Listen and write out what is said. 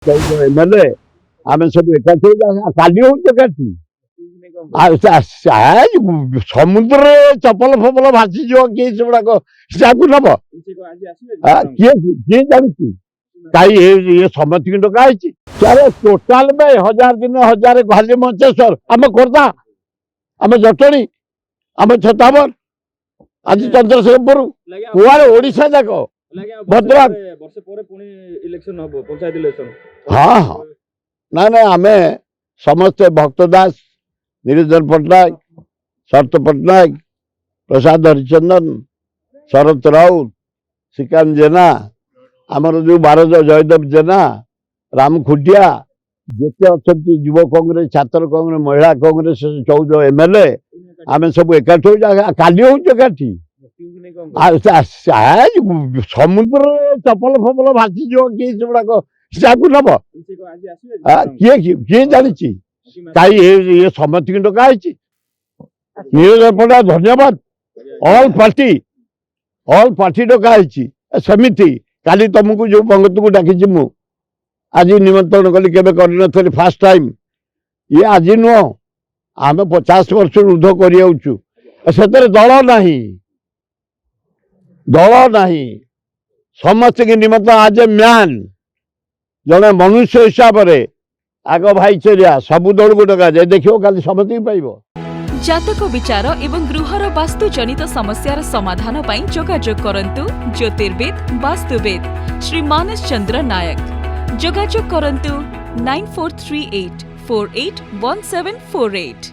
MLA ଆମେ ସବୁ ଏକାଠି କାଲି ହଉଛି ଏକାଠି ସମୁଦ୍ରରେ ଚପଲ ଫପଲ ଭାସିଯିବ କିଏ ସେଗୁଡାକ ଯାହାକୁ ନବ କିଏ କିଏ ଜାଣିଛି କାହିଁ ଇଏ ସମସ୍ତଙ୍କୁ ଡକା ହେଇଛି ଟୋଟାଲ ପାଇଁ 1000 ଦିନ 1000 ଖାଲି ମଞ୍ଚେଶ୍ୱର ଆମେ ଖୋର୍ଦ୍ଧା ଆମେ ଜଟଣୀ ଆମେ ଛତାବର ଆଜି ଚନ୍ଦ୍ରଶେଖରପୁର କୁଆଡେ ଓଡିଶା ଯାକ ଭଦ୍ରକ ହଁ ହଁ ନା ନା ଆମେ ସମସ୍ତେ ଭକ୍ତ ଦାସ ନିରଞ୍ଜନ ପଟ୍ଟନାୟକ ଶରତ ପଟ୍ଟନାୟକ ପ୍ରସାଦ ହରିଚନ୍ଦନ ଶରତ ରାଉତ ଶ୍ରୀକାନ୍ତ ଜେନା ଆମର ଯୋଉ ଜୟଦେବ ଜେନା ରାମ ଖୁଟିଆ ଯେତେ ଅଛନ୍ତି ଯୁବ କଂଗ୍ରେସ ଛାତ୍ର କଂଗ୍ରେସ ମହିଳା କଂଗ୍ରେସ 14 ଏମଏଲଏ ଆମେ ସବୁ ଏକାଠି ହଉଛୁ କାଲି ହଉଛୁ ଏକାଠି ସମୁଦ୍ରରେ ଚପଲ ଫପଲ ଭାସିଯିବ କିଏ ସେଗୁଡାକ ଯାହାକୁ ନବ କିଏ କିଏ ଜାଣିଛି କାହିଁ ଇଏ ସମସ୍ତଙ୍କୁ ଡକା ହେଇଛି ନିରଞ୍ଜନ ପଟ୍ଟନାୟକ ଧନ୍ୟବାଦ ଅଲ୍ ପାର୍ଟି ଡକା ହେଇଛି ସେମିତି କାଲି ତମକୁ ଯୋଉ ପଙ୍ଗତକୁ ଡାକିଛି ମୁଁ ଆଜି ନିମନ୍ତ୍ରଣ କଲି କେବେ କରିନଥିଲି ଫାର୍ଷ୍ଟ ଟାଇମ୍ ଇଏ ଆଜି ନୁହଁ ଆମେ 50 ବର୍ଷରୁ ଉର୍ଦ୍ଧ୍ୱ କରି ଯାଉଛୁ ସେଥିରେ ଦଳ ନାହିଁ ସମସ୍ତଙ୍କୁ ନିମନ୍ତ୍ରଣ ଆଜ ଏ ମ୍ୟାନ୍ ଜଣେ ମନୁଷ୍ୟ ହିସାବରେ ଆଗ ଭାଇଚରିଆ ସବୁ ଦଳକୁ ଡକାଯାଏ ଦେଖିବ କାଲି ସମସ୍ତଙ୍କୁ ପାଇବ ଜାତକ ବିଚାର ଏବଂ ଗୃହର ବାସ୍ତୁ ଜନିତ ସମସ୍ୟାର ସମାଧାନ ପାଇଁ ଯୋଗାଯୋଗ କରନ୍ତୁ ଜ୍ୟୋତିର୍ବିଦ ବାସ୍ତୁବିଦ ଶ୍ରୀ ମାନସ ଚନ୍ଦ୍ର ନାୟକ ଯୋଗାଯୋଗ କରନ୍ତୁ 9438481748